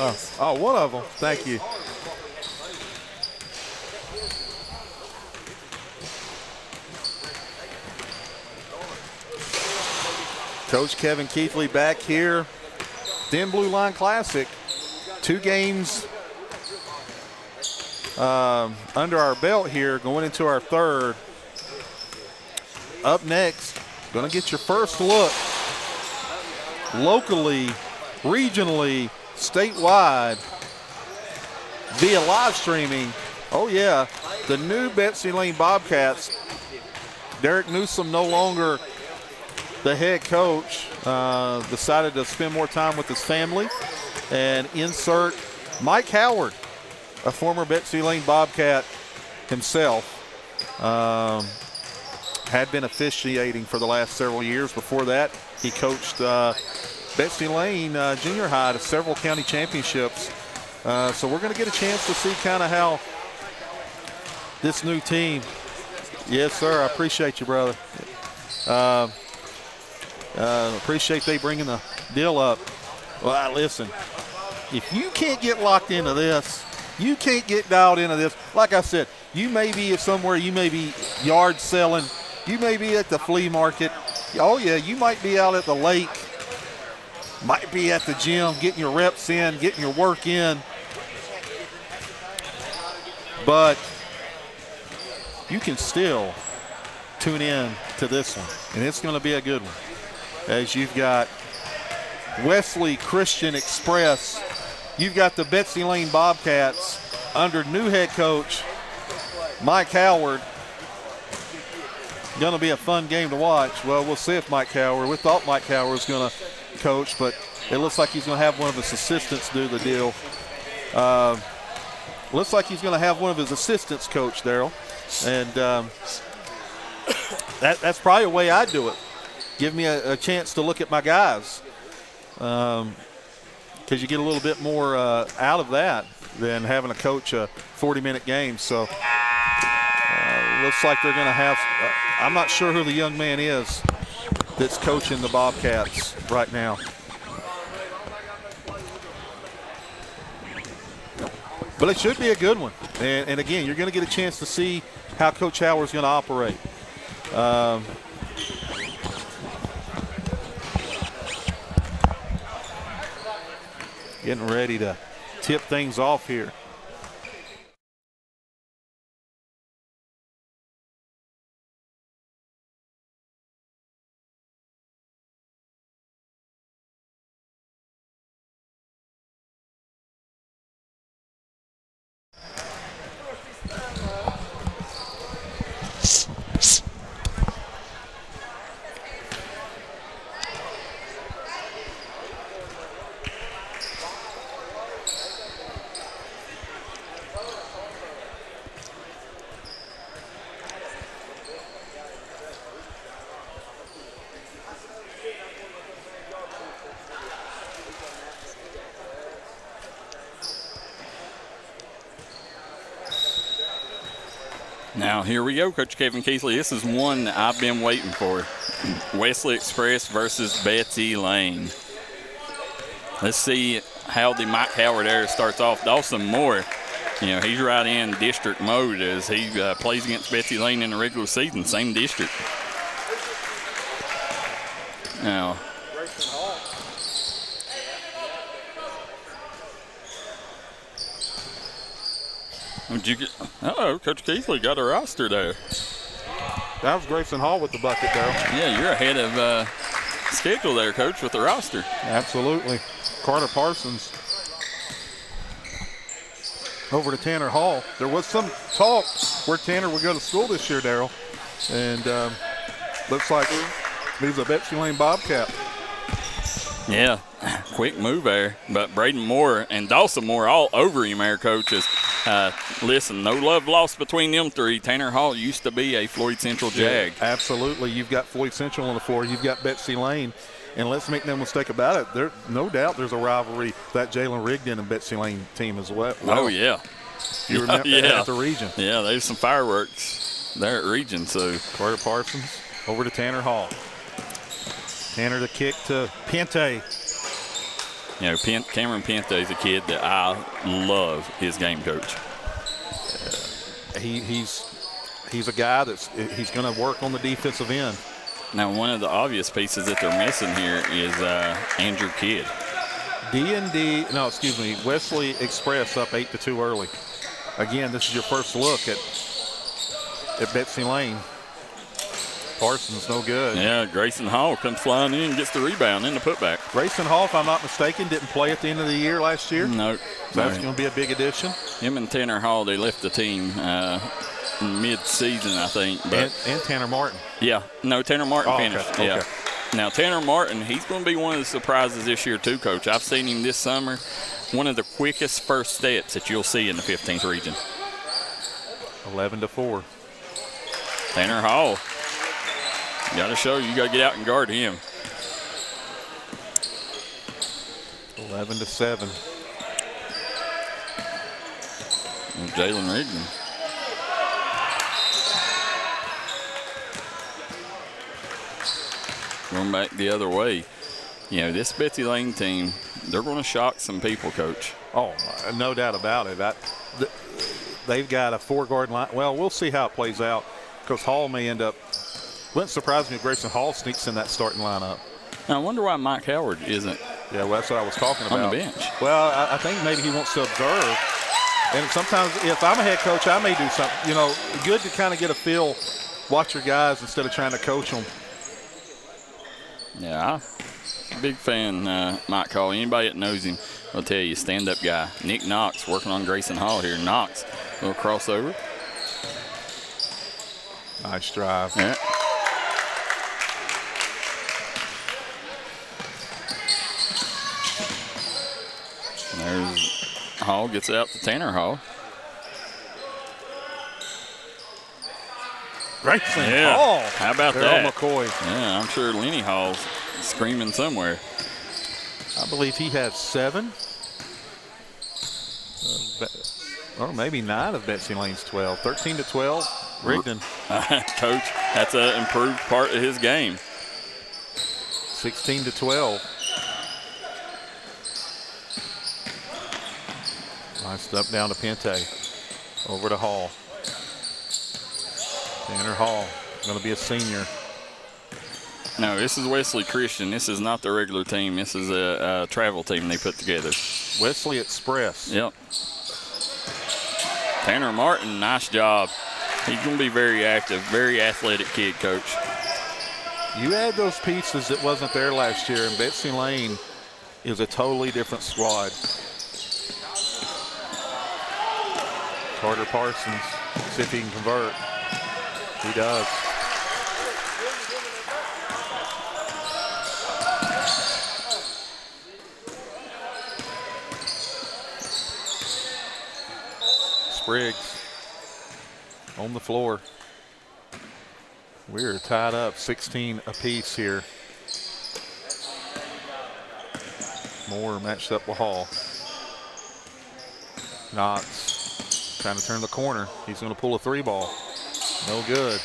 Oh, one of them. Thank you. Coach Kevin Keithley back here. Thin Blue Line Classic. 2 games under our belt here, going into our third. Up next, going to get your first look locally, regionally, statewide, via live streaming. Oh, yeah, the new Betsy Lane Bobcats. Derek Newsom no longer the head coach, decided to spend more time with his family and insert Mike Howard, a former Betsy Lane Bobcat himself. Had been officiating for the last several years. Before that, he coached Betsy Lane Junior High to several county championships. So we're going to get a chance to see kind of how this new team. Yes, sir. I appreciate you, brother. Appreciate they bringing the deal up. Well, listen, if you can't get locked into this, you can't get dialed into this. Like I said, you may be somewhere, you may be yard selling, you may be at the flea market. Oh, yeah, you might be out at the lake, might be at the gym, getting your reps in, getting your work in. But you can still tune in to this one, and it's going to be a good one. As you've got Wesley Christian Express, you've got the Betsy Lane Bobcats under new head coach Mike Howard. Going to be a fun game to watch. Well, we'll see if Mike Howard, we thought Mike Howard was going to coach, but it looks like he's going to have one of his assistants do the deal. Looks like he's going to have one of his assistants coach, Daryl. And that's probably the way I do it. Give me a chance to look at my guys, because you get a little bit more out of that than having to coach a 40-minute game. So looks like they're going to have I'm not sure who the young man is that's coaching the Bobcats right now. But it should be a good one. And again, you're going to get a chance to see how Coach Howard's going to operate. Getting ready to tip things off here. Now, here we go, Coach Kevin Keithley. This is one that I've been waiting for. Wesley Express versus Betsy Lane. Let's see how the Mike Howard era starts off. Dawson Moore, he's right in district mode as he plays against Betsy Lane in the regular season, same district. Now, Coach Keithley got a roster there. That was Grayson Hall with the bucket, though. Yeah, you're ahead of schedule there, Coach, with the roster. Absolutely. Carter Parsons over to Tanner Hall. There was some talk where Tanner would go to school this year, Daryl. And looks like he's a Betsy Lane Bobcat. Yeah, quick move there. But Braden Moore and Dawson Moore all over him there, coaches. Listen, no love lost between them three. Tanner Hall used to be a Floyd Central Jag. Yeah, absolutely. You've got Floyd Central on the floor. You've got Betsy Lane. And let's make no mistake about it, no doubt there's a rivalry, that Jalen Rigdon and Betsy Lane team as well. Oh, yeah. You remember at the region. Yeah, there's some fireworks there at region. So Carter Parsons over to Tanner Hall. Tanner the kick to Pente. You know, Cameron Pinto is a kid that I love his game coach. He's a guy he's going to work on the defensive end. Now, one of the obvious pieces that they're missing here is Andrew Kidd. Wesley Express up 8-2 early. Again, this is your first look at Betsy Lane. Parsons, no good. Yeah, Grayson Hall comes flying in and gets the rebound in the putback. Grayson Hall, if I'm not mistaken, didn't play at the end of the year last year. No. So that's going to be a big addition. Him and Tanner Hall, they left the team mid-season, I think. But and Tanner Martin. Yeah. No, Tanner Martin finished. Okay. Yeah. Now, Tanner Martin, he's going to be one of the surprises this year too, Coach. I've seen him this summer. One of the quickest first steps that you'll see in the 15th region. 11-4. Tanner Hall. You got to show you got to get out and guard him. 11-7. And Jalen Rigdon. Going back the other way. You know, this Betsy Lane team, they're going to shock some people, Coach. Oh, no doubt about it. They've got a 4-guard line. Well, we'll see how it plays out because Hall may end up. Wouldn't surprise me if Grayson Hall sneaks in that starting lineup. Now, I wonder why Mike Howard isn't. Yeah, well, that's what I was talking about. On the bench. Well, I think maybe he wants to observe. And sometimes if I'm a head coach, I may do something. You know, good to kind of get a feel, watch your guys instead of trying to coach them. Yeah, big fan, Mike Hall. Anybody that knows him will tell you, stand-up guy. Nick Knox working on Grayson Hall here. Knox, little crossover. Nice drive. Yeah. There's Hall, gets it out to Tanner Hall. Grayson Hall. How about Darryl that? McCoy. Yeah, I'm sure Lenny Hall's screaming somewhere. I believe he had 7. Or maybe 9 of Betsy Lane's 12. 13-12. Rigdon. Coach, that's an improved part of his game. 16-12. Nice up down to Pente. Over to Hall. Tanner Hall, going to be a senior. No, this is Wesley Christian. This is not the regular team. This is a travel team they put together. Wesley Express. Yep. Tanner Martin, nice job. He's going to be very active, very athletic kid, Coach. You add those pieces that wasn't there last year, and Betsy Lane is a totally different squad. Carter Parsons, see if he can convert. He does. Spriggs on the floor. We're tied up 16 apiece here. Moore matched up with Hall. Knox trying to turn the corner. He's going to pull a 3-ball. No good.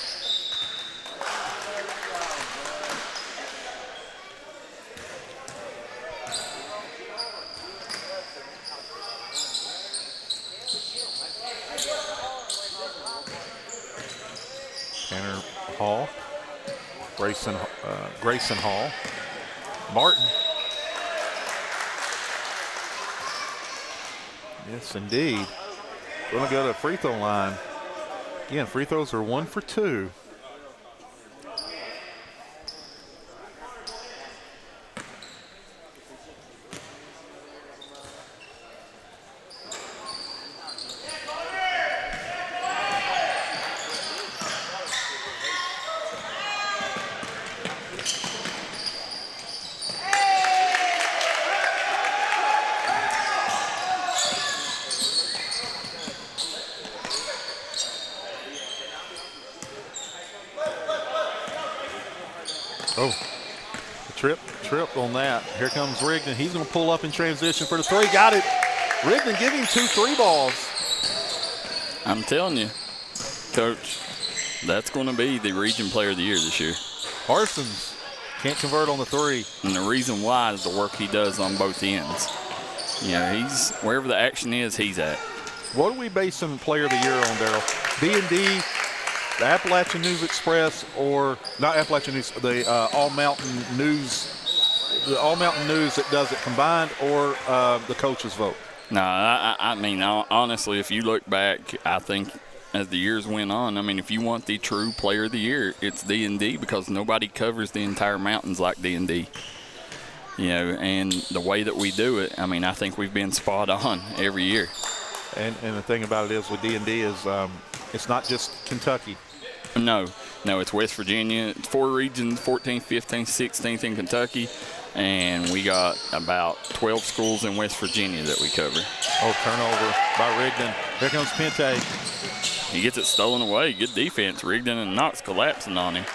Tanner Hall. Grayson Hall. Martin. Yes, indeed. Going to go to the free throw line. Again, free throws are 1 for 2. Oh, trip on that. Here comes Rigdon. He's going to pull up in transition for the 3. Got it. Rigdon giving 2 3-balls. I'm telling you, Coach, that's going to be the region player of the year this year. Parsons Can't convert on the three. And the reason why is the work he does on both ends. You know, he's wherever the action is, he's at. What are we basing Player of the Year on, Daryl? D&D, the Appalachian News Express, or not Appalachian News, the All Mountain News that does it combined, or the coaches vote? No, I mean, honestly, if you look back, I think as the years went on, I mean, if you want the true Player of the Year, it's D&D, because nobody covers the entire mountains like D&D. You know, and the way that we do it, I mean, I think we've been spot on every year. And the thing about it is with D&D is it's not just Kentucky. No, it's West Virginia. It's 4 regions, 14th, 15th, 16th in Kentucky. And we got about 12 schools in West Virginia that we cover. Oh, turnover by Rigdon. Here comes Pente. He gets it stolen away. Good defense. Rigdon and Knox collapsing on him.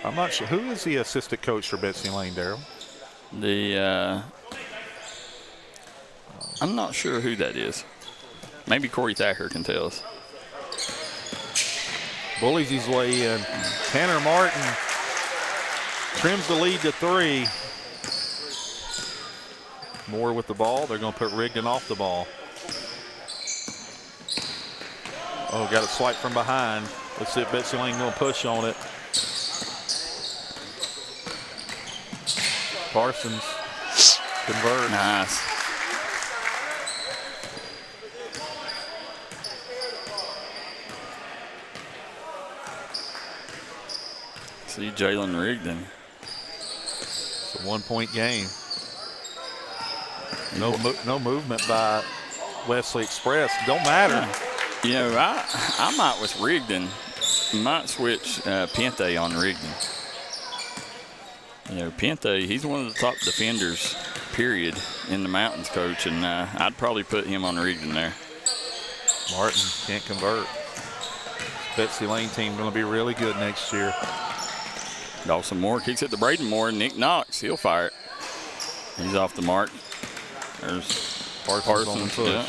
I'm not sure. Who is the assistant coach for Betsy Lane, Daryl? I'm not sure who that is. Maybe Corey Thacker can tell us. Bullies his way in. Tanner Martin trims the lead to 3. Moore with the ball. They're going to put Rigdon off the ball. Oh, got it swiped from behind. Let's see if Betsy Lane going to push on it. Parsons converts. Nice. See Jalen Rigdon. It's a 1-point game. No movement by Wesley Express. Don't matter. You know, I might with Rigdon, might switch Pente on Rigdon. You know, Pente, he's one of the top defenders, period, in the Mountains, coach, and I'd probably put him on Rigdon there. Martin can't convert. Betsy Lane team going to be really good next year. Dawson Moore kicks it to Braden Moore. Nick Knox, he'll fire it. He's off the mark. There's Parsons on the push. Yeah.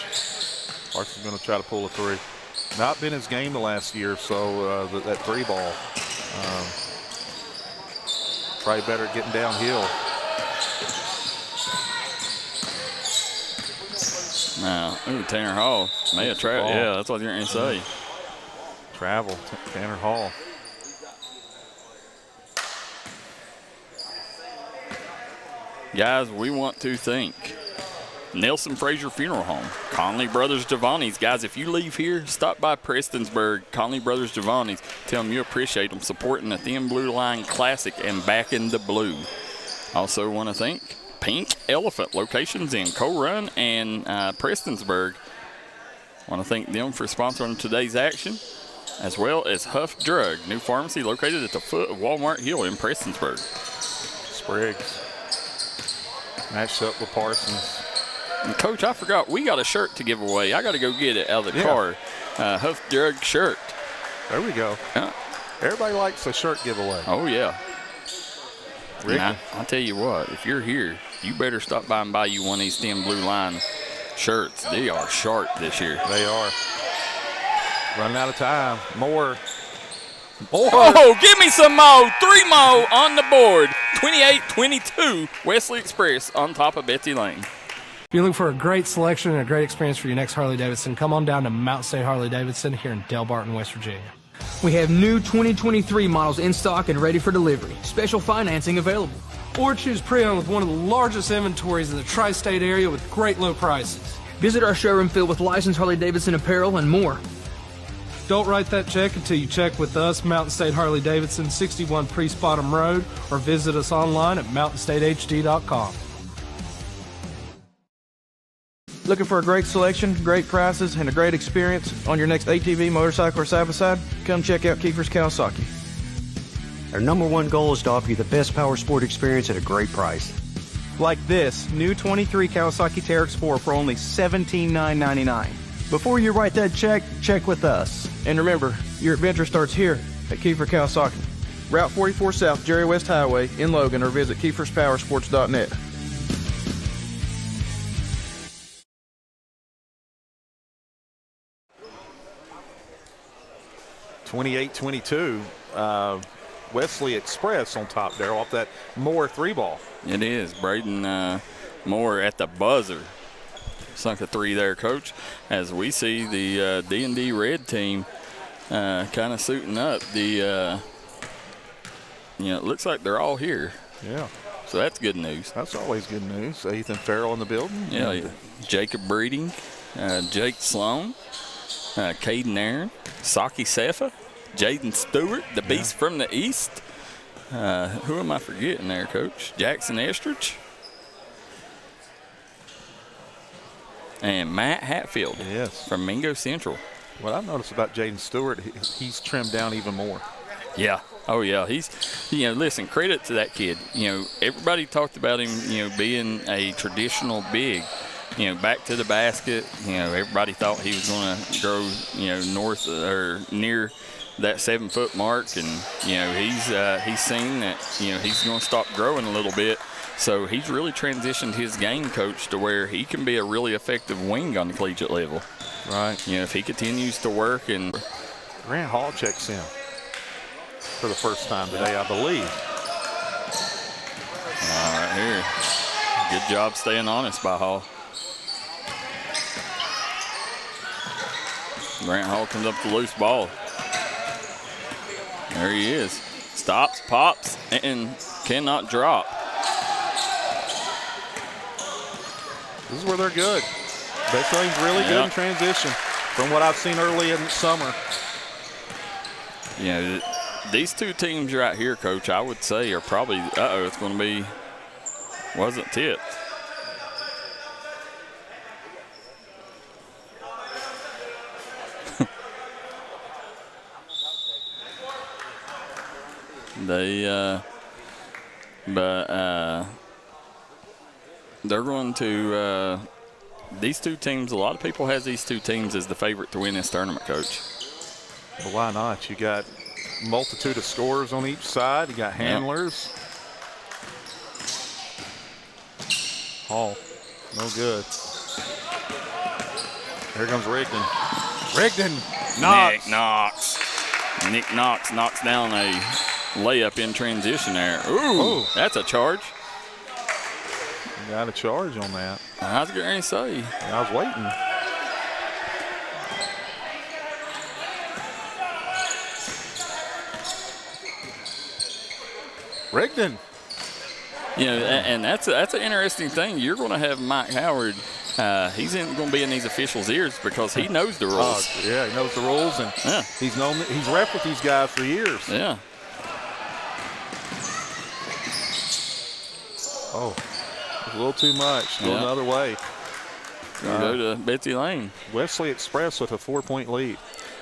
Parsons going to try to pull a 3. Not been his game the last year, so that 3 ball. Probably better getting downhill. Now, Tanner Hall may have traveled. Yeah, that's what you're going to say. Travel, Tanner Hall. Guys, we want to thank Nelson Frazier Funeral Home, Conley Brothers Giovanni's. Guys, if you leave here, stop by Prestonsburg, Conley Brothers Giovanni's. Tell them you appreciate them supporting the Thin Blue Line Classic and Back in the Blue. Also want to thank Pink Elephant, locations in Co Run and Prestonsburg. Want to thank them for sponsoring today's action, as well as Huff Drug, new pharmacy located at the foot of Walmart Hill in Prestonsburg. Spriggs matched up with Parsons. And Coach, I forgot, we got a shirt to give away. I got to go get it out of the car. Huff Drug shirt. There we go. Everybody likes a shirt giveaway. Oh, yeah. I'll tell you what, if you're here, you better stop by and buy you one of these Thin Blue Line shirts. They are sharp this year. They are. Running out of time. More. Oh, give me some more. 3 more on the board. 28-22, Wesley Express on top of Betsy Lane. If you're looking for a great selection and a great experience for your next Harley-Davidson, come on down to Mountain State Harley-Davidson here in Del Barton, West Virginia. We have new 2023 models in stock and ready for delivery. Special financing available. Or choose pre-owned with one of the largest inventories in the tri-state area with great low prices. Visit our showroom filled with licensed Harley-Davidson apparel and more. Don't write that check until you check with us, Mountain State Harley-Davidson, 61 Priest Bottom Road, or visit us online at mountainstatehd.com. Looking for a great selection, great prices, and a great experience on your next ATV, motorcycle, or side-by-side? Come check out Kiefer's Kawasaki. Our #1 goal is to offer you the best power sport experience at a great price. Like this new 23 Kawasaki Teryx 4 for only $17,999. Before you write that check, check with us. And remember, your adventure starts here at Kiefer Kawasaki. Route 44 South, Jerry West Highway in Logan, or visit KiefersPowersports.net. 28-22. Wesley Express on top there off that Moore 3-ball. It is. Braden Moore at the buzzer. Sunk a 3 there, Coach, as we see the D&D red team kind of suiting up. It looks like they're all here. Yeah. So that's good news. That's always good news. Ethan Farrell in the building. Yeah. Jacob Breeding, Jake Sloan, Caden Aaron, Saki Sefa, Jaden Stewart, the beast from the east. Who am I forgetting there, Coach? Jackson Estridge. And Matt Hatfield from Mingo Central. What I've noticed about Jaden Stewart, he's trimmed down even more. Yeah. Oh, yeah. He's, listen, credit to that kid. Everybody talked about him, being a traditional big, back to the basket. Everybody thought he was going to grow, north or near that 7-foot mark. And, he's seen that, he's going to stop growing a little bit. So he's really transitioned his game, Coach, to where he can be a really effective wing on the collegiate level. Right. If he continues to work. And Grant Hall checks in for the first time today, I believe. All right, here. Good job staying honest by Hall. Grant Hall comes up with the loose ball. There he is. Stops, pops, and cannot drop. This is where they're good. Best Lane's really good in transition from what I've seen early in the summer. These two teams right here, Coach, I would say are probably, it's going to be, wasn't tipped. They're going to, these two teams, a lot of people has these two teams as the favorite to win this tournament, Coach. Well, why not? You got a multitude of scorers on each side. You got handlers. Hall, no good. Here comes Rigdon. Rigdon knocks. Nick Knox knocks down a layup in transition there. Ooh, that's a charge. Got a charge on that. I was going to say. I was waiting. Rigdon. And that's an interesting thing. You're going to have Mike Howard. He's going to be in these officials' ears because he knows the rules. He knows the rules, and he's ref with these guys for years. Yeah. Oh, a little too much. Go another way. Go to Betsy Lane. Wesley Express with a 4-point lead.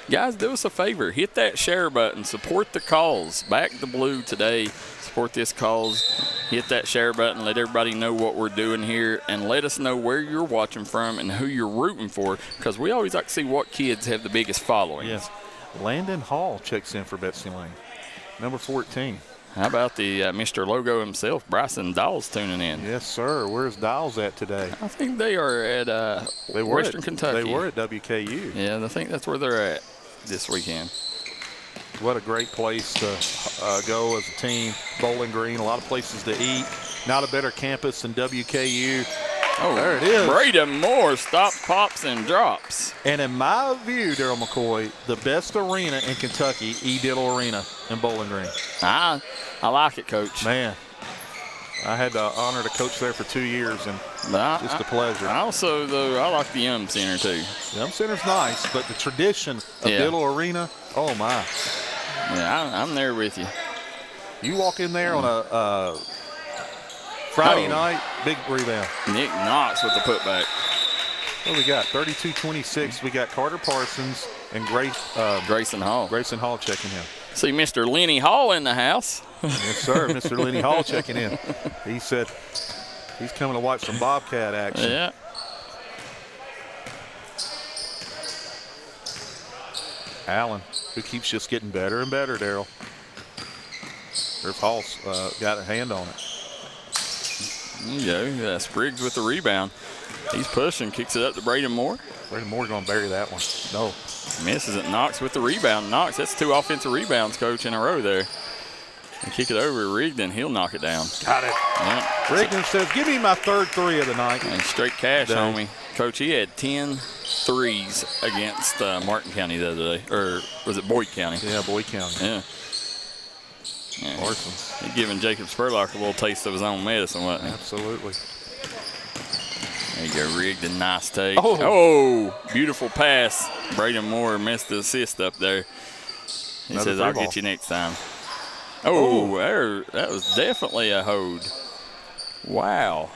Guys, do us a favor. Hit that share button. Support the cause. Back the blue today. Support this cause. Hit that share button. Let everybody know what we're doing here. And let us know where you're watching from and who you're rooting for. Because we always like to see what kids have the biggest following. Yes. Landon Hall checks in for Betsy Lane. Number 14. How about the Mr. Logo himself, Bryson Dawes, tuning in? Yes, sir. Where's Dawes at today? I think they are at Western Kentucky. They were at WKU. Yeah, I think that's where they're at this weekend. What a great place to go as a team. Bowling Green, a lot of places to eat. Not a better campus than WKU. Oh, there it is. Braden Moore stops, pops, and drops. And in my view, Daryl McCoy, the best arena in Kentucky, E. Diddle Arena in Bowling Green. I like it, Coach. Man, I had the honor to coach there for 2 years, and just a pleasure. I also, though, I like the Yum Center, too. The Yum Center's nice, but the tradition of Diddle Arena, oh, my. Yeah, I'm there with you. You walk in there on a Friday night, big rebound. Nick Knox with the putback. What do we got? 32-26. We got Carter Parsons and Grayson Hall. Grayson Hall checking in. See Mr. Lenny Hall in the house. Yes, sir. Mr. Lenny Hall checking in. He said he's coming to watch some Bobcat action. Yeah. Allen, who keeps just getting better and better, Daryl. There's Hall got a hand on it. There you go. Spriggs with the rebound. He's pushing, kicks it up to Braden Moore. Braden Moore going to bury that one. No. Misses it. Knox with the rebound. Knox, that's 2 offensive rebounds, Coach, in a row there. And kick it over to Rigdon. He'll knock it down. Got it. Yeah. Rigdon says, give me my third 3 of the night. And straight cash, homie. Coach, he had 10 threes against Martin County the other day. Or was it Boyd County? Yeah, Boyd County. Yeah. Parsons. He's giving Jacob Spurlock a little taste of his own medicine, wasn't he? Absolutely. There you go, Rigdon. Nice take. Oh. Beautiful pass. Braden Moore missed the assist up there. He Another says, I'll ball. get you next time. That was definitely a hold. Wow.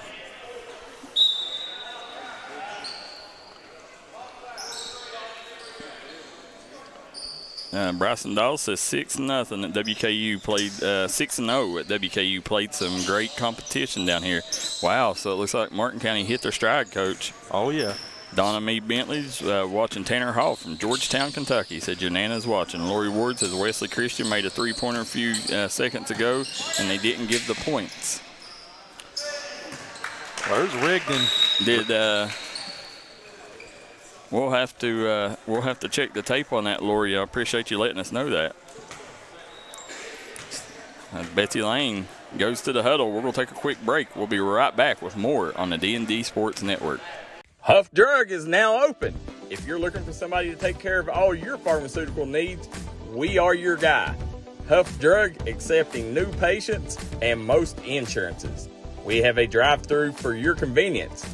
Bryson Dawes says 6-0 at WKU. Played 6-0 at WKU. Played some great competition down here. Wow, so it looks like Martin County hit their stride, Coach. Oh, yeah. Donna Meade Bentley's watching Tanner Hall from Georgetown, Kentucky. Said your Nana's watching. Lori Ward says Wesley Christian made a three-pointer a few seconds ago, and they didn't give the points. There's Rigdon. We'll have to check the tape on that, Lori. I appreciate you letting us know that. Betsy Lane goes to the huddle. We're going to take a quick break. We'll be right back with more on the D&D Sports Network. Huff Drug is now open. If you're looking for somebody to take care of all your pharmaceutical needs, we are your guy. Huff Drug accepting new patients and most insurances. We have a drive-through for your convenience.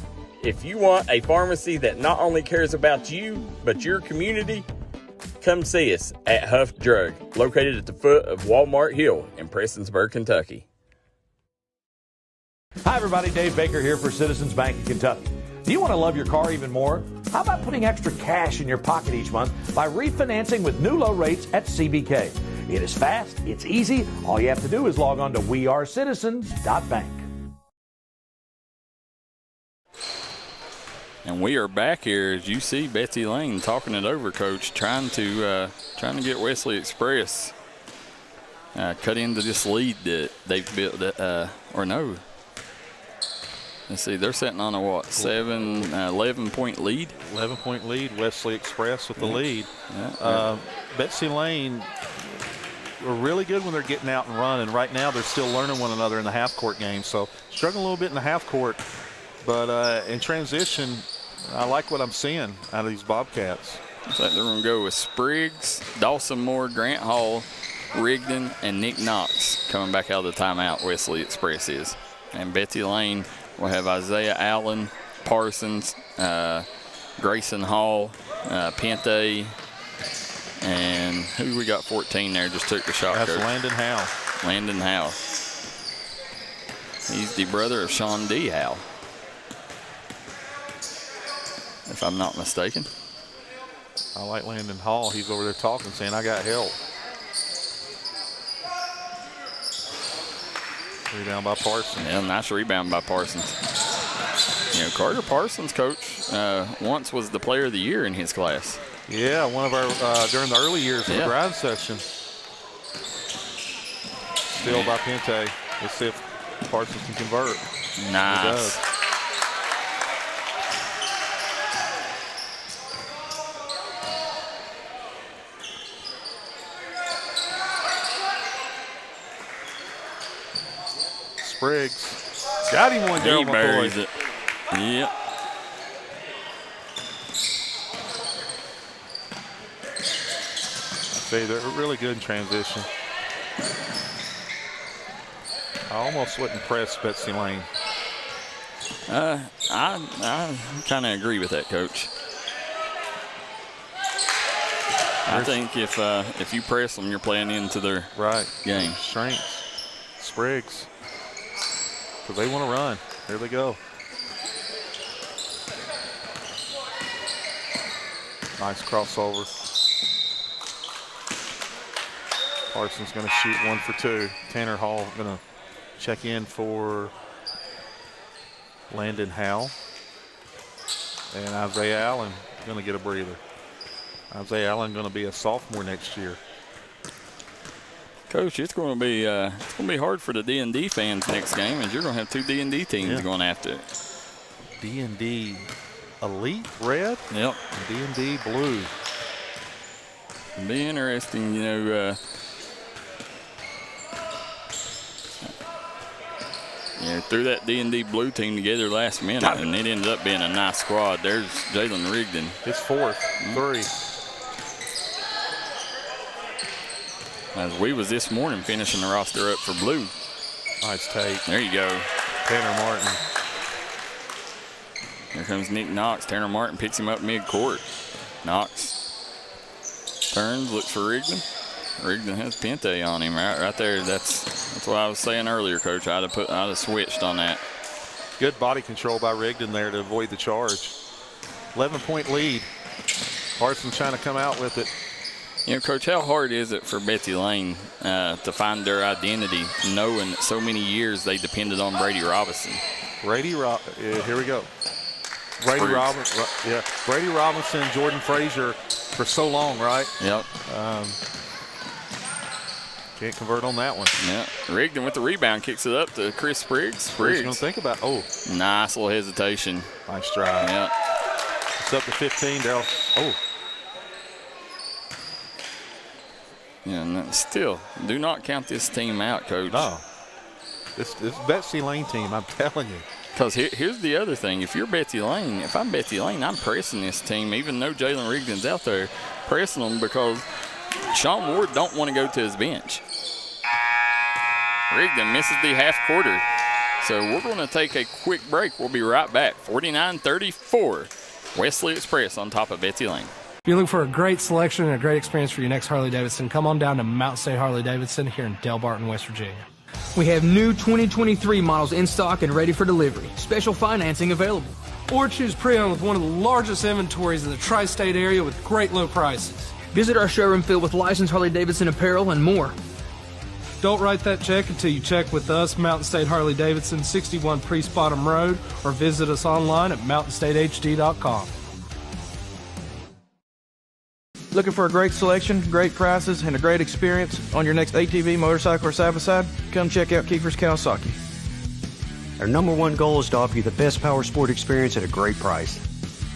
If you want a pharmacy that not only cares about you, but your community, come see us at Huff Drug, located at the foot of Walmart Hill in Prestonsburg, Kentucky. Hi, everybody. Dave Baker here for Citizens Bank in Kentucky. Do you want to love your car even more? How about putting extra cash in your pocket each month by refinancing with new low rates at CBK? It is fast, it's easy. All you have to do is log on to wearecitizens.bank. And we are back here, as you see Betsy Lane talking it over, Coach, trying to get Wesley Express cut into this lead that they've built. Let's see, they're sitting on a 11-point lead? 11-point lead, Wesley Express with the lead. Yeah. Betsy Lane are really good when they're getting out and running. Right now they're still learning one another in the half-court game, so struggling a little bit in the half-court. But in transition, I like what I'm seeing out of these Bobcats. Looks like they're going to go with Spriggs, Dawson Moore, Grant Hall, Rigdon, and Nick Knox coming back out of the timeout, Wesley Express is. And Betsy Lane will have Isaiah Allen, Parsons, Grayson Hall, Pente, and who we got 14 there just took the shot. That's Coach. Landon Howe. Landon Howe. He's the brother of Sean D. Howe, if I'm not mistaken. I like Landon Hall. He's over there talking, saying, I got help. Rebound by Parsons. Yeah, nice rebound by Parsons. You know, Carter Parsons, Coach, once was the player of the year in his class. Yeah, one of our, during the early years of the grind session. Steal by Pente. Let's see if Parsons can convert. Nice. He does. Spriggs. Got him one, Daryl He buries McCoy. it. Yep. See, they're really good in transition. I almost wouldn't press Betsy Lane. I kind of agree with that, Coach. I think if you press them, you're playing into their game. Strengths. Spriggs. Because they want to run. There they go. Nice crossover. Parsons going to shoot 1 for 2. Tanner Hall going to check in for Landon Howe. And Isaiah Allen going to get a breather. Isaiah Allen going to be a sophomore next year. Coach, it's going to be hard for the D&D fans next game, as you're going to have 2 D&D teams going after it. D&D Elite Red. Yep. And D&D Blue. It'll be interesting, you know. Yeah, threw that D&D blue team together last minute, and it ended up being a nice squad. There's Jalen Rigdon. His fourth, 3. As we was this morning finishing the roster up for blue. Nice take. There you go. Tanner Martin. Here comes Nick Knox. Tanner Martin picks him up mid-court. Knox turns, looks for Rigdon. Rigdon has Pente on him right there. That's what I was saying earlier, Coach. I'd have switched on that. Good body control by Rigdon there to avoid the charge. 11-point lead. Parsons trying to come out with it. You know, Coach, how hard is it for Betsy Lane to find their identity, knowing that so many years they depended on Brady Robinson? Here we go. Brady Robinson, Jordan Frazier for so long, right? Yep. Can't convert on that one. Yeah. Rigdon with the rebound kicks it up to Chris Spriggs. Spriggs going to think about. Oh, nice little hesitation. Nice drive. Yeah. It's up to 15. Daryl. Oh. Yeah, and still, do not count this team out, Coach. No. This Betsy Lane team, I'm telling you. Because here's the other thing. If I'm Betsy Lane, I'm pressing this team, even though Jalen Rigdon's out there, pressing them because Sean Ward don't want to go to his bench. Rigdon misses the half quarter. So we're going to take a quick break. We'll be right back. 49-34. Wesley Express on top of Betsy Lane. If you're looking for a great selection and a great experience for your next Harley-Davidson, come on down to Mountain State Harley-Davidson here in Del Barton, West Virginia. We have new 2023 models in stock and ready for delivery. Special financing available. Or choose pre-owned with one of the largest inventories in the tri-state area with great low prices. Visit our showroom filled with licensed Harley-Davidson apparel and more. Don't write that check until you check with us, Mountain State Harley-Davidson, 61 Priest Bottom Road, or visit us online at mountainstatehd.com. Looking for a great selection, great prices, and a great experience on your next ATV, motorcycle, or side-by-side? Come check out Kiefer's Kawasaki. Our #1 goal is to offer you the best power sport experience at a great price.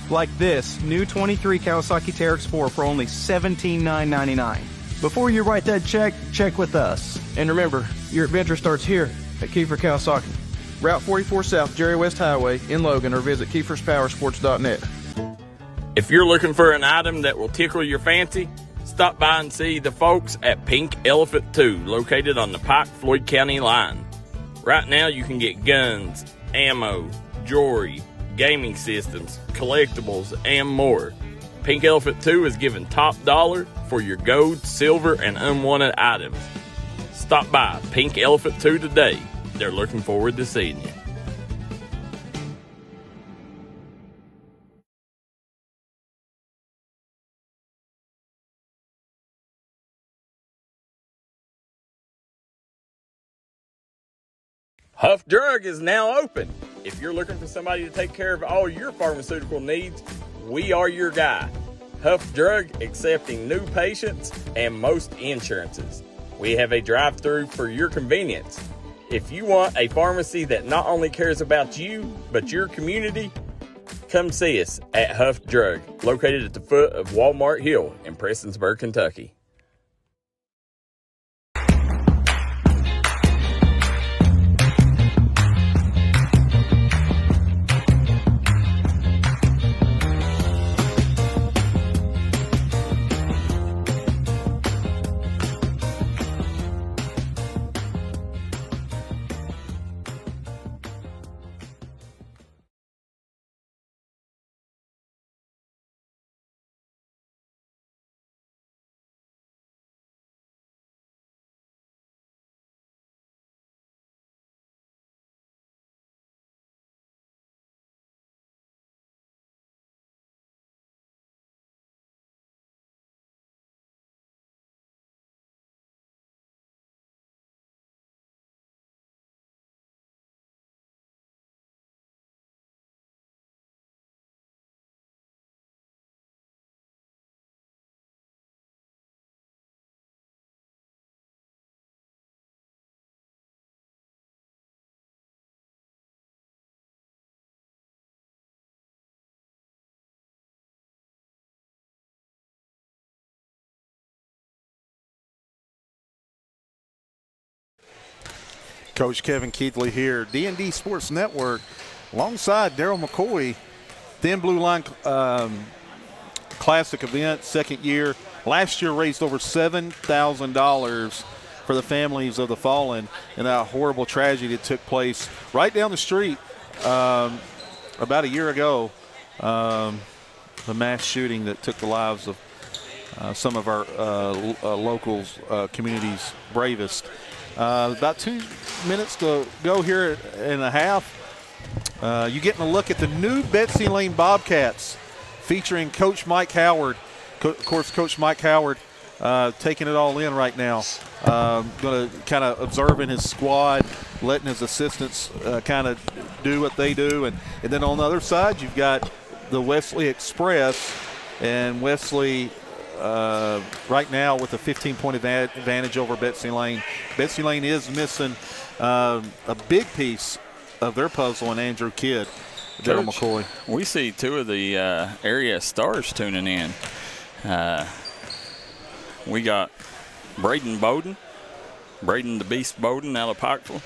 Like this new 23 Kawasaki Teryx 4 for only $17,999. Before you write that check, check with us. And remember, your adventure starts here at Kiefer Kawasaki. Route 44 South, Jerry West Highway in Logan, or visit KiefersPowersports.net. If you're looking for an item that will tickle your fancy, stop by and see the folks at Pink Elephant 2, located on the Pike-Floyd County line. Right now you can get guns, ammo, jewelry, gaming systems, collectibles, and more. Pink Elephant 2 is giving top dollar for your gold, silver, and unwanted items. Stop by Pink Elephant 2 today. They're looking forward to seeing you. Huff Drug is now open. If you're looking for somebody to take care of all your pharmaceutical needs, we are your guy. Huff Drug accepting new patients and most insurances. We have a drive-through for your convenience. If you want a pharmacy that not only cares about you, but your community, come see us at Huff Drug, located at the foot of Walmart Hill in Prestonsburg, Kentucky. Coach Kevin Keithley here, D&D Sports Network, alongside Daryl McCoy. Thin Blue Line Classic event, second year. Last year raised over $7,000 for the families of the fallen in that horrible tragedy that took place right down the street about a year ago. The mass shooting that took the lives of some of our locals, community's bravest. About 2 minutes to go here and a half. You're getting a look at the new Betsy Lane Bobcats featuring Coach Mike Howard. Of course, Coach Mike Howard taking it all in right now. Going to kind of observing his squad, letting his assistants kind of do what they do. And then on the other side, you've got the Wesley Express, and Wesley right now with a 15-point advantage over Betsy Lane. Betsy Lane is missing a big piece of their puzzle in Andrew Kidd. Daryl McCoy. We see two of the area stars tuning in. We got Braden the Beast Bowden out of Pikeville,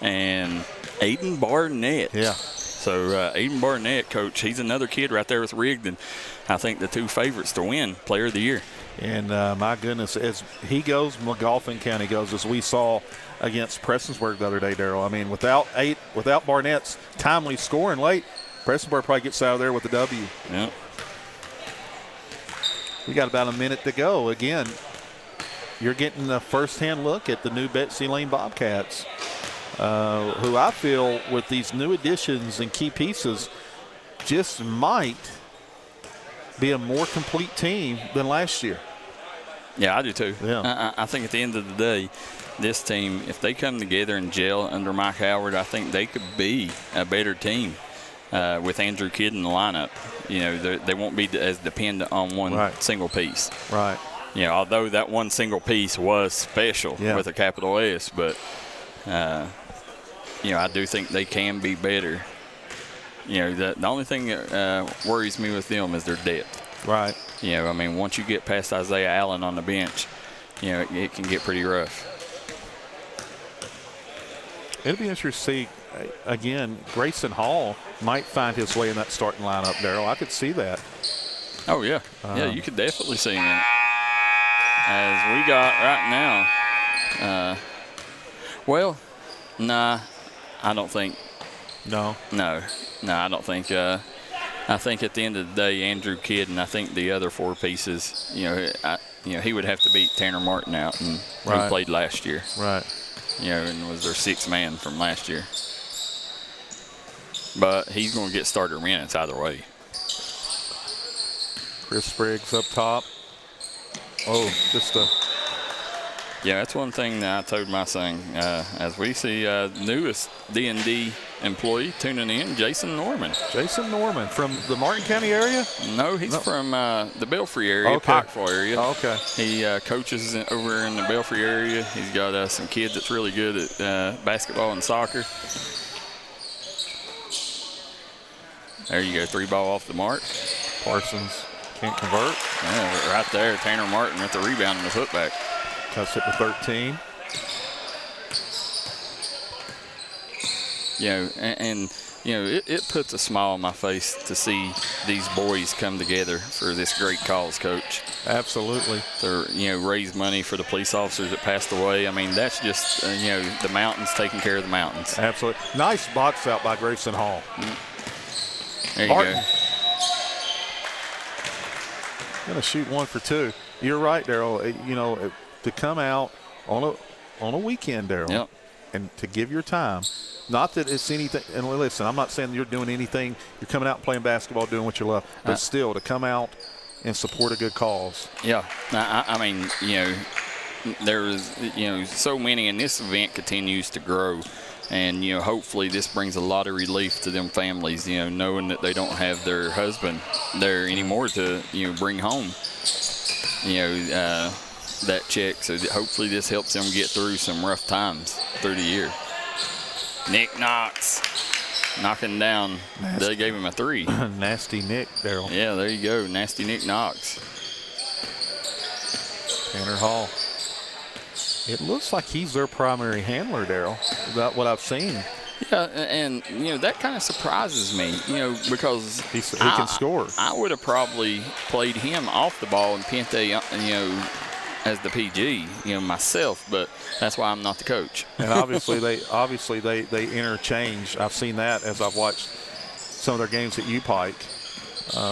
and Aiden Barnett. Yeah. So Aiden Barnett, Coach, he's another kid right there with Rigdon. I think the two favorites to win Player of the Year. And my goodness, as he goes, McGoffin County goes, as we saw against Prestonsburg the other day, Daryl. I mean, without Barnett's timely scoring late, Prestonsburg probably gets out of there with a W. Yeah. We got about a minute to go. Again, you're getting a first-hand look at the new Betsy Lane Bobcats, who I feel with these new additions and key pieces just might be a more complete team than last year. Yeah, I do too. Yeah. I think at the end of the day, this team, if they come together and gel under Mike Howard, I think they could be a better team with Andrew Kidd in the lineup. You know, they won't be as dependent on one single piece. Right. You know, although that one single piece was special with a capital S, but, you know, I do think they can be better. You know, the only thing that worries me with them is their depth. Right. You know, I mean, once you get past Isaiah Allen on the bench, you know, it can get pretty rough. It'll be interesting to see, again, Grayson Hall might find his way in that starting lineup, Daryl. I could see that. Oh, yeah. Yeah, you could definitely see him. As we got right now, well, nah, I don't think. No, I don't think. I think at the end of the day, Andrew Kidd and I think the other four pieces, you know, he would have to beat Tanner Martin out, and who played last year. Right. You know, and was their sixth man from last year. But he's going to get starter minutes either way. Chris Spriggs up top. Oh, just a. Yeah, that's one thing that I told my son. As we see newest D&D employee tuning in, Jason Norman. Jason Norman from the Martin County area? No, he's from the Belfry area, Pikeville area. Oh, okay. He coaches over in the Belfry area. He's got some kids that's really good at basketball and soccer. There you go, 3-ball off the mark. Parsons can't convert. Yeah, right there, Tanner Martin with the rebound and the putback. Cuts it to 13. You know, and you know, it puts a smile on my face to see these boys come together for this great cause, Coach. Absolutely. To, you know, raise money for the police officers that passed away. I mean, that's just, you know, the mountains taking care of the mountains. Absolutely. Nice box out by Grayson Hall. There you go. Going to shoot 1 for 2. You're right, Daryl. You know, to come out on a weekend, Daryl, and to give your time. Not that it's anything, and listen, I'm not saying you're doing anything. You're coming out and playing basketball, doing what you love, but still to come out and support a good cause. Yeah, I mean, you know, there's, you know, so many, and this event continues to grow. And, you know, hopefully this brings a lot of relief to them families, you know, knowing that they don't have their husband there anymore to, you know, bring home, you know, that check. So hopefully this helps them get through some rough times through the year. Nick Knox knocking down. They gave him a 3. Nasty Nick, Daryl. Yeah, there you go. Nasty Nick Knox. Tanner Hall. It looks like he's their primary handler, Daryl, about what I've seen. Yeah, and that kind of surprises me, because He can score. I would have probably played him off the ball and Pente, as the PG, myself, but that's why I'm not the coach. And obviously they interchange. I've seen that as I've watched some of their games at U-Pike.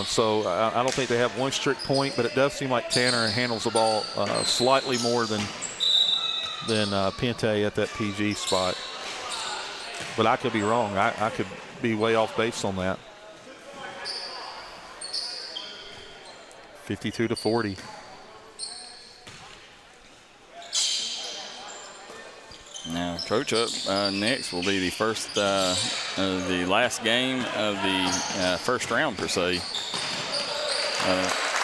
So I don't think they have one strict point, but it does seem like Tanner handles the ball slightly more than Pente at that PG spot. But I could be wrong. I could be way off base on that. 52-40. Now, Coach, up next will be the first, the last game of the first round per se.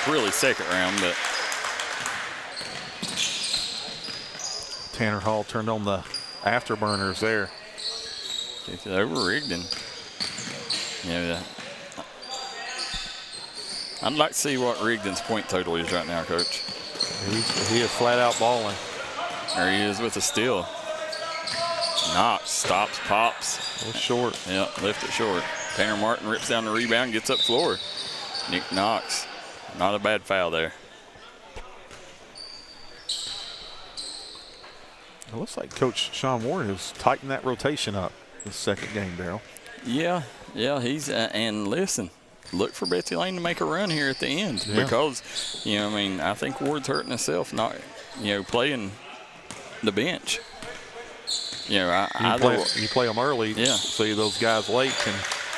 Really second round, but Tanner Hall turned on the afterburners there. kicked it over Rigdon. I'd like to see what Rigdon's point total is right now, Coach. He is flat out balling. There he is with a steal. Knox stops, pops. A little short. Yeah, left it short. Tanner Martin rips down the rebound, gets up floor. Nick Knox, not a bad foul there. It looks like Coach Sean Warren has tightened that rotation up this second game, Daryl. Yeah, he's and listen, look for Betsy Lane to make a run here at the end because, I think Ward's hurting himself not, playing the bench. You play them early. Yeah. So those guys late can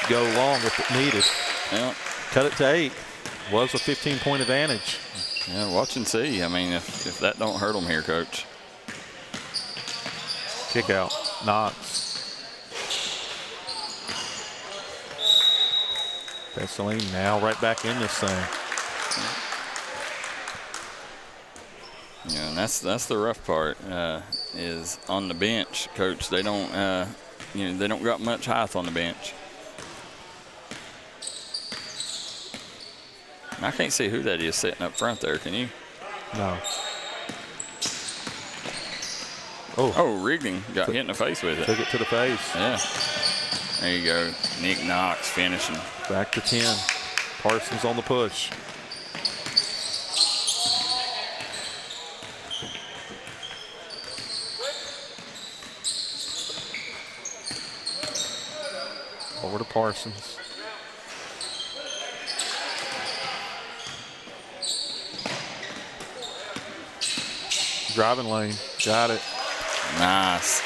go long if needed. Yeah. Cut it to 8. Was a 15-point advantage. Yeah, watch and see. If that don't hurt them here, Coach. Kick out. Knox. Vaseline now right back in this thing. Yeah, and that's the rough part is on the bench, Coach. They don't they don't got much height on the bench. I can't see who that is sitting up front there. Can you? No. Oh, Rigdon got hit in the face with it. Took it to the face. Yeah. There you go. Nick Knox finishing. Back to 10. Parsons on the push. Over to Parsons. Driving lane. Got it. Nice.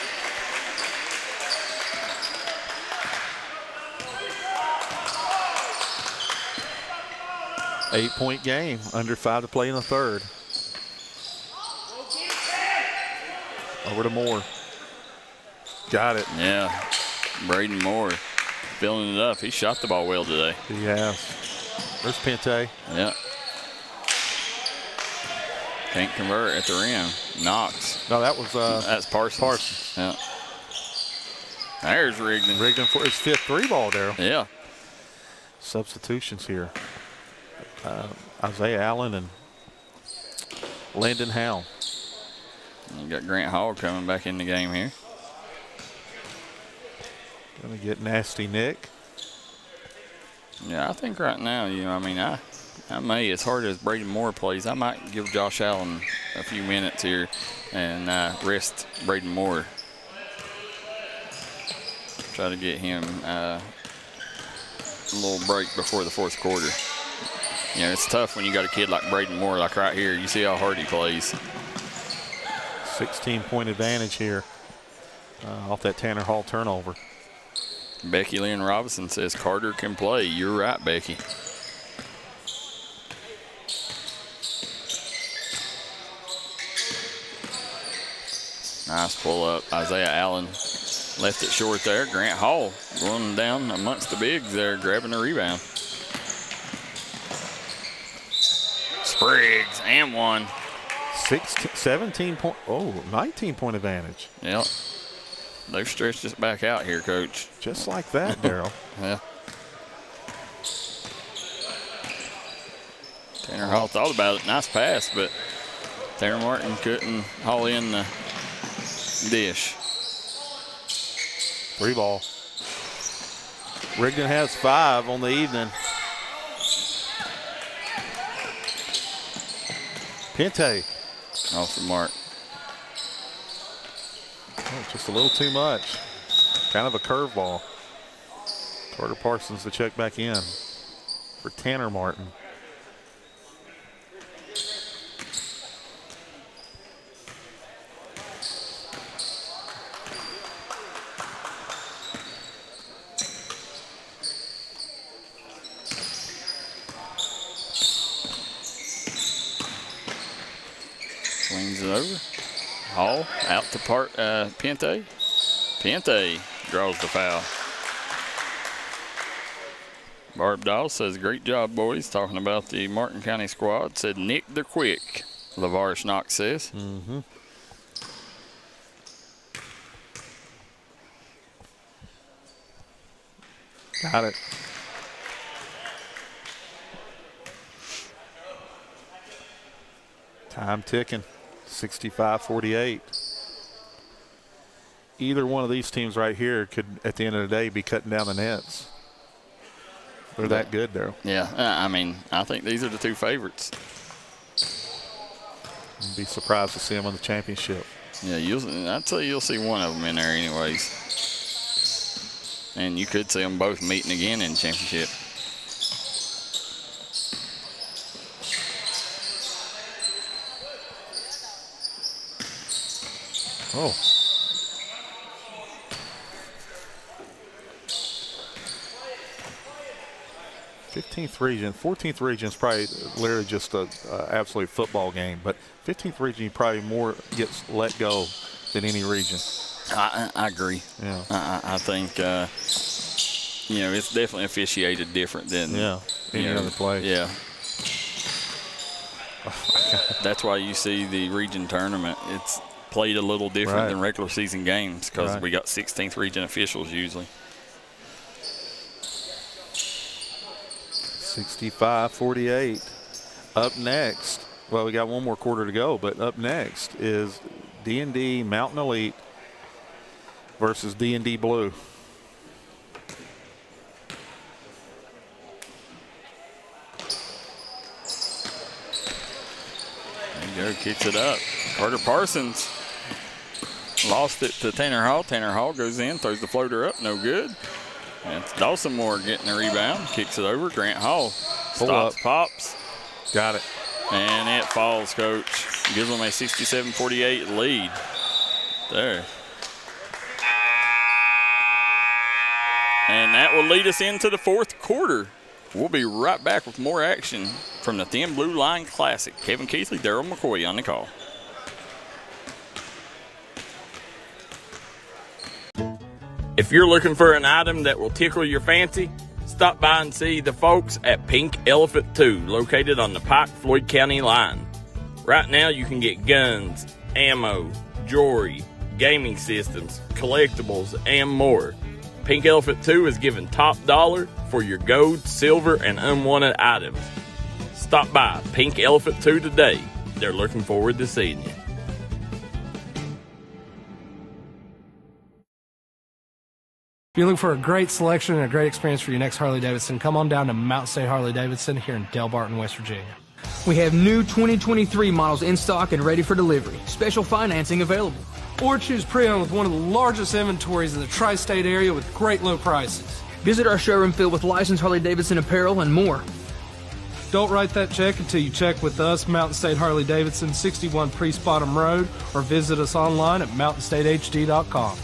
Eight-point game. Under 5 to play in the third. Over to Moore. Got it. Yeah. Braden Moore filling it up. He shot the ball well today. He has. There's Pente. Yeah. Can't convert at the rim. Knox. No, that was that's Parsons. Yeah. There's Rigdon. Rigdon for his 5th 3-ball, Daryl. Yeah. Substitutions here. Isaiah Allen and Landon Howell. You got Grant Hall coming back in the game here. Gonna get nasty Nick. Yeah, I think right now, I may, as hard as Braden Moore plays, I might give Josh Allen a few minutes here and rest Braden Moore. Try to get him a little break before the fourth quarter. It's tough when you got a kid like Braden Moore, like right here. You see how hard he plays. 16-point advantage here off that Tanner Hall turnover. Becky Lynn Robinson says Carter can play. You're right, Becky. Nice pull up. Isaiah Allen left it short there. Grant Hall going down amongst the bigs there, grabbing the rebound. Spriggs and one. 19-point advantage. Yep. They've stretched us back out here, Coach. Just like that, Daryl. Yeah. Tanner Hall thought about it. Nice pass, but Tanner Martin couldn't haul in the dish. 3 ball. Rigdon has 5 on the evening. Pente. Off the mark. Oh, just a little too much. Kind of a curveball. Carter Parsons to check back in for Tanner Martin. Swings it over. Hall out to Pente. Pente draws the foul. Barb Dahl says, great job, boys. Talking about the Martin County squad. Said, Nick, they're quick, LaVar Knox says. Mm-hmm. Got it. Time ticking. 65-48. Either one of these teams right here could, at the end of the day, be cutting down the nets. They're that good, Daryl. Yeah, I mean, I think these are the 2 favorites. I'd be surprised to see them in the championship. Yeah, I'd say you'll see one of them in there anyways. And you could see them both meeting again in the championship. Oh. region, 14th region is probably literally just a absolute football game, but 15th region you probably more gets let go than any region. I agree. Yeah. I think it's definitely officiated different than any other place. Yeah. Oh, that's why you see the region tournament. It's played a little different than regular season games because we got 16th region officials usually. 65-48. Up next, well, we got one more quarter to go, but up next is D&D Mountain Elite versus D&D Blue. There you go, kicks it up. Carter Parsons lost it to Tanner Hall. Tanner Hall goes in, throws the floater up, no good. And it's Dawson Moore getting the rebound, kicks it over. Grant Hall stops, pops. Got it. And it falls, Coach. Gives them a 67-48 lead. There. And that will lead us into the fourth quarter. We'll be right back with more action from the Thin Blue Line Classic. Kevin Keithley, Daryl McCoy on the call. If you're looking for an item that will tickle your fancy, stop by and see the folks at Pink Elephant 2, located on the Pike-Floyd County line. Right now you can get guns, ammo, jewelry, gaming systems, collectibles, and more. Pink Elephant 2 is giving top dollar for your gold, silver, and unwanted items. Stop by Pink Elephant 2 today. They're looking forward to seeing you. If you're looking for a great selection and a great experience for your next Harley-Davidson, come on down to Mountain State Harley-Davidson here in Del Barton, West Virginia. We have new 2023 models in stock and ready for delivery. Special financing available. Or choose pre-owned with one of the largest inventories in the tri-state area with great low prices. Visit our showroom filled with licensed Harley-Davidson apparel and more. Don't write that check until you check with us, Mountain State Harley-Davidson, 61 Priest Bottom Road, or visit us online at mountainstatehd.com.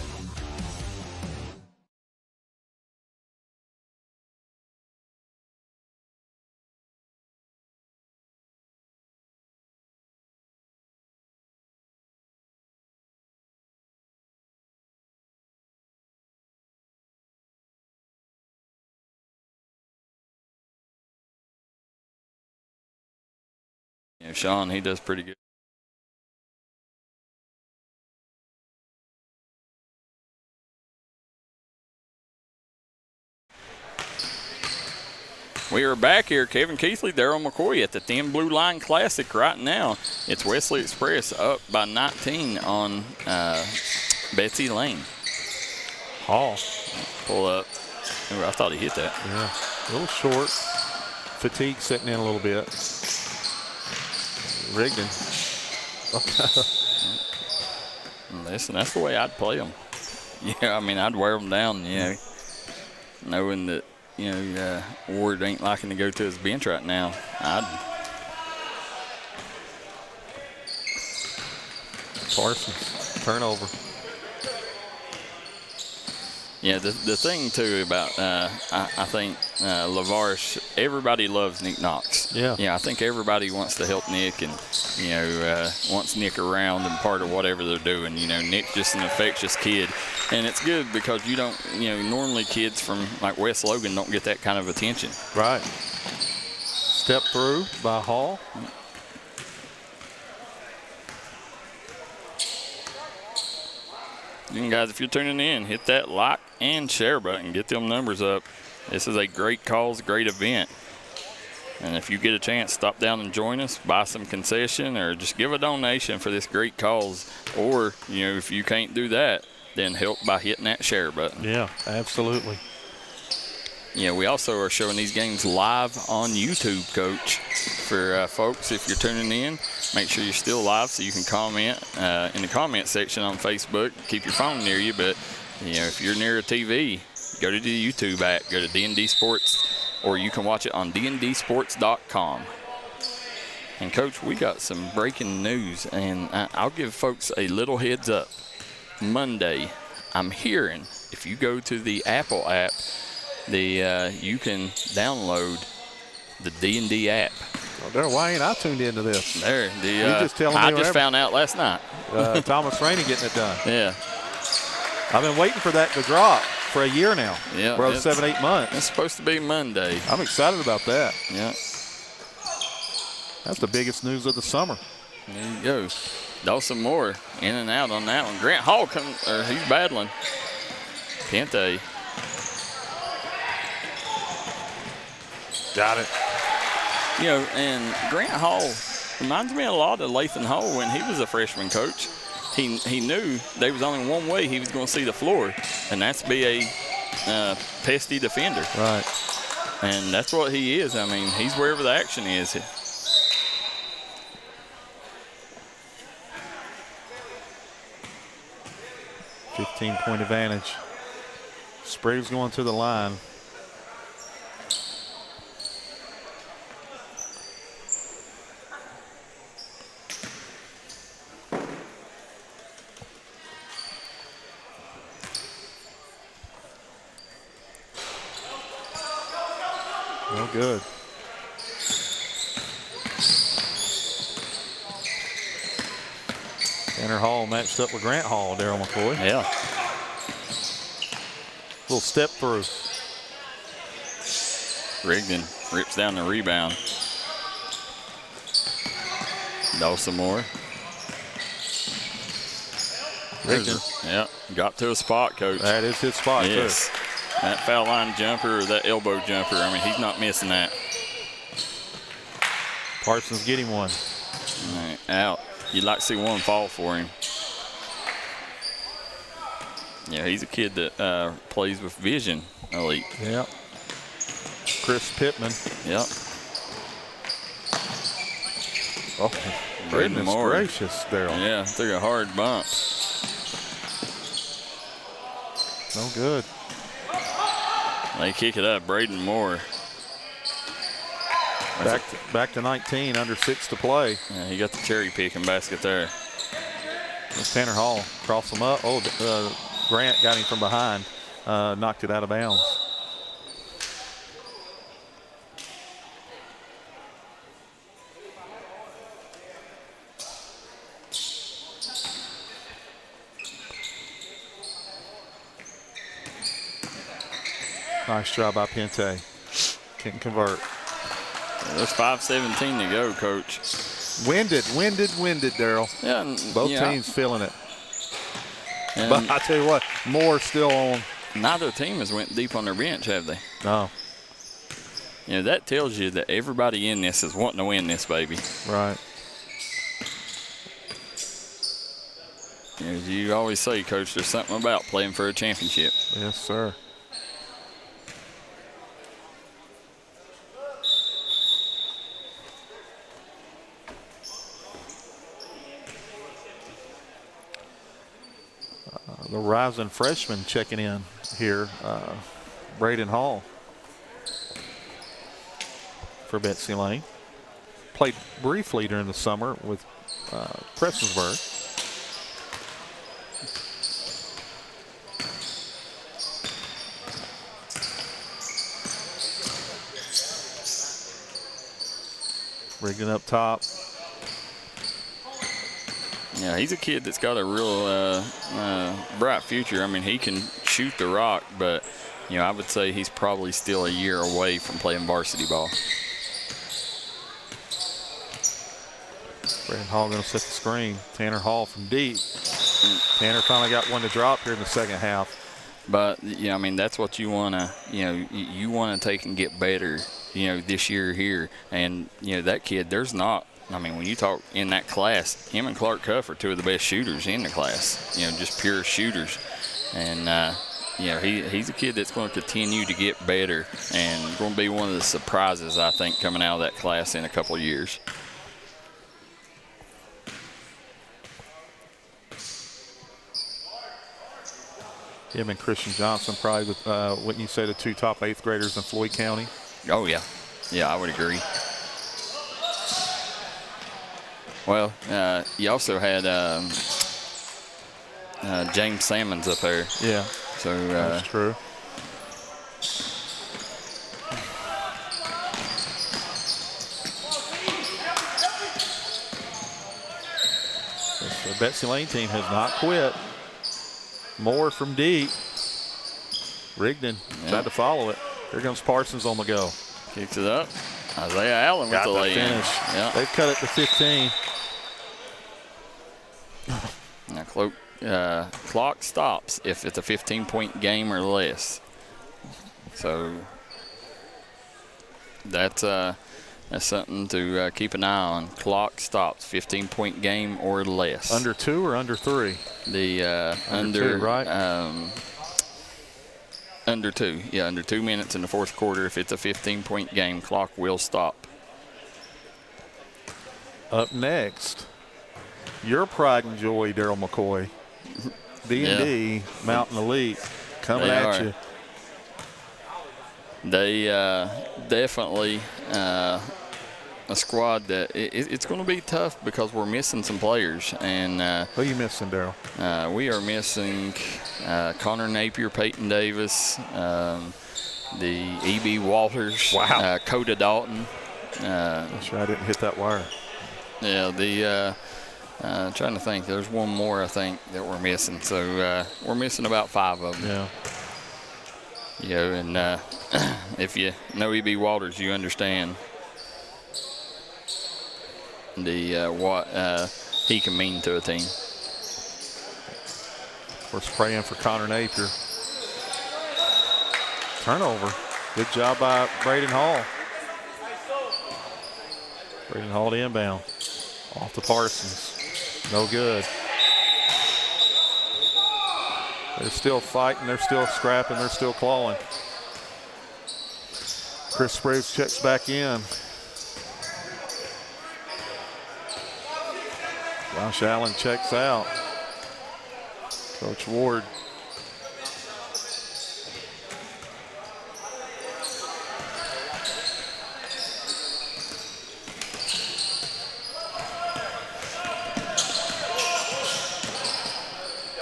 Yeah, Sean, he does pretty good. We are back here, Kevin Keithley, Daryl McCoy at the Thin Blue Line Classic right now. It's Wesley Express up by 19 on Betsy Lane. Hall. Pull up. Ooh, I thought he hit that. Yeah, a little short. Fatigue setting in a little bit. Rigdon. Listen, that's the way I'd play them. Yeah, I mean, I'd wear them down, knowing that, Ward ain't liking to go to his bench right now. Parsons, turnover. Yeah, the thing, too, about, I think, LaVarche, everybody loves Nick Knox. Yeah. Yeah, I think everybody wants to help Nick and, wants Nick around and part of whatever they're doing. Nick's just an infectious kid. And it's good because you don't, normally kids from, like, West Logan don't get that kind of attention. Right. Step through by Hall. And guys, if you're tuning in, hit that like and share button. Get them numbers up. This is a great cause, great event. And if you get a chance, stop down and join us, buy some concession, or just give a donation for this great cause. Or, if you can't do that, then help by hitting that share button. Yeah, absolutely. Yeah, we also are showing these games live on YouTube, Coach. For folks, if you're tuning in, make sure you're still live so you can comment in the comment section on Facebook. Keep your phone near you, but if you're near a TV, go to the YouTube app, go to D&D Sports, or you can watch it on dndsports.com. And Coach, we got some breaking news, and I'll give folks a little heads up. Monday, I'm hearing if you go to the Apple app, you can download the D&D app. Well, why ain't I tuned into this? There, I just found out last night. Thomas Rainey getting it done. Yeah. I've been waiting for that to drop for a year now. Yeah. For 7-8 months. It's supposed to be Monday. I'm excited about that. Yeah. That's the biggest news of the summer. There you go. Dawson Moore in and out on that one. Grant Hall he's battling. Pente. Got it. And Grant Hall reminds me a lot of Lathan Hall when he was a freshman coach. He knew there was only one way he was going to see the floor, and that's be a pesty defender. Right. And that's what he is. I mean, he's wherever the action is. 15-point advantage. Sprague's going to the line. No good. Tanner Hall matched up with Grant Hall, Darryl McCoy. Yeah. Little step through. Rigdon rips down the rebound. Dawson Moore. Rigdon. Yeah, got to a spot, Coach. That is his spot, yes. too. That foul line jumper or that elbow jumper, I mean, he's not missing that. Parsons getting one. All right, out. You'd like to see one fall for him. Yeah, he's a kid that plays with vision elite. Yep. Chris Pittman. Yep. Oh, Braden goodness Moore. gracious, Darryl. Yeah, took a hard bump. No good. They kick it up. Braden Moore. Back to 19, under 6 to play. Yeah, he got the cherry picking basket there. There's Tanner Hall. Cross him up. Oh, Grant got him from behind. Knocked it out of bounds. Nice job by Pente. Can't convert. There's 5:17 to go, Coach. Winded, Darryl. Yeah, both teams feeling it. And but I tell you what, Moore's still on. Neither team has went deep on their bench, have they? No. That tells you that everybody in this is wanting to win this, baby. Right. As you always say, Coach, there's something about playing for a championship. Yes, sir. The rising freshman checking in here, Braden Hall for Betsy Lane. Played briefly during the summer with Prestonsburg. Rigdon up top. Yeah, he's a kid that's got a real bright future. I mean, he can shoot the rock, but, I would say he's probably still a year away from playing varsity ball. Braden Hall going to set the screen. Tanner Hall from deep. Tanner finally got one to drop here in the second half. But, I mean, that's what you want to, you want to take and get better, this year here. And, that kid, there's not, I mean, when you talk in that class, him and Clark Cuff are two of the best shooters in the class, just pure shooters. And, he's a kid that's going to continue to get better and going to be one of the surprises, I think, coming out of that class in a couple of years. Him and Christian Johnson probably, wouldn't you say, the two top 8th graders in Floyd County? Oh, yeah. Yeah, I would agree. Well, you also had James Salmons up there. Yeah, so that's true. The Betsy Lane team has not quit. Moore from deep. Rigdon tried to follow it. Here comes Parsons on the go. Kicks it up. Isaiah Allen with the lay-in. Finish. Yeah. They've cut it to 15. Now, clock stops if it's a 15-point game or less. So that's something to keep an eye on. Clock stops, 15-point game or less. Under 2 or under 3? The under 2, right? Under 2. Yeah, under 2 minutes in the fourth quarter. If it's a 15-point game, clock will stop. Up next, your pride and joy, Daryl McCoy. D&D Mountain Elite coming at you. They definitely a squad that it's going to be tough because we're missing some players. And who are you missing, Daryl? We are missing Connor Napier, Peyton Davis, the E.B. Walters, Coda Dalton. I'm sure I didn't hit that wire. Yeah, trying to think. There's one more, I think, that we're missing. So we're missing about 5 of them. Yeah. And if you know E.B. Walters, you understand what he can mean to a team. Of course, praying for Connor Napier. Turnover. Good job by Braden Hall. Braden Hall to inbound. Off to Parsons. No good. They're still fighting. They're still scrapping. They're still clawing. Chris Spriggs checks back in. Josh Allen checks out. Coach Ward.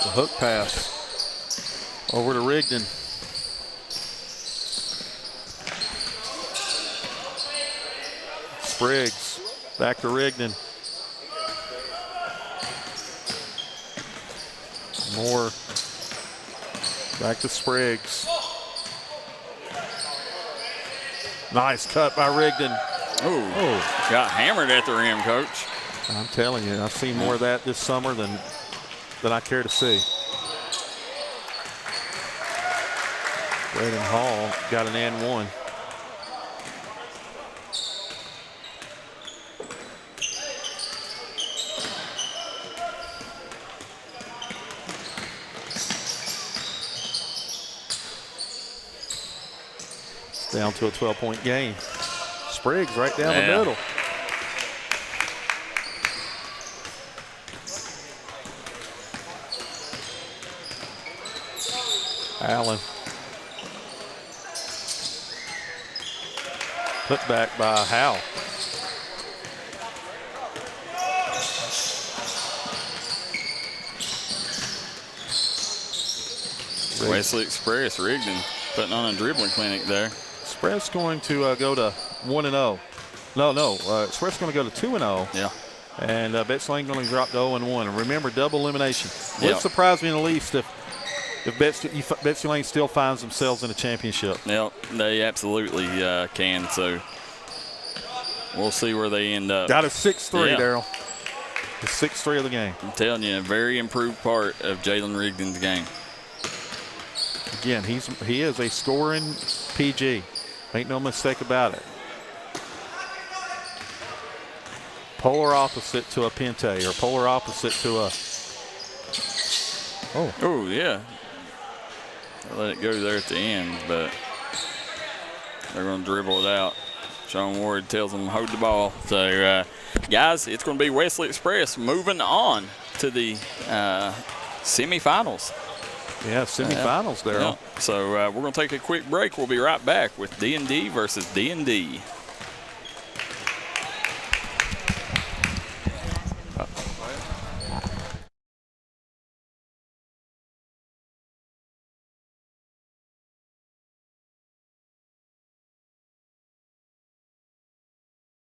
The hook pass over to Rigdon. Spriggs back to Rigdon. Moore back to Spriggs. Nice cut by Rigdon. Oh, got hammered at the rim, Coach. I'm telling you, I've seen more of that this summer than I care to see. Braden Hall got an and one. Down to a 12-point game. Spriggs right down the middle. Allen. Put back by Howe. Wesley Express, Rigdon putting on a dribbling clinic there. Express going to go to 1-0. No. Express going to go to 2-0. Yeah. And Betsy Lane going to drop to 0-1. And remember, double elimination. Yep. Would surprise me in the least if Betsy Lane still finds themselves in a championship. Yep, they absolutely can. So we'll see where they end up. Got a 6-3, Yeah. Daryl. The 6-3 of the game. I'm telling you, a very improved part of Jalen Rigdon's game. Again, he is a scoring PG. Make no mistake about it. Polar opposite to a Pente, or polar opposite to a. Oh yeah. I let it go there at the end, but they're going to dribble it out. Sean Ward tells them hold the ball. So, guys, it's going to be Wesley Express moving on to the semifinals. Yeah, semifinals, Daryl. Yeah. So we're going to take a quick break. We'll be right back with D&D versus D&D.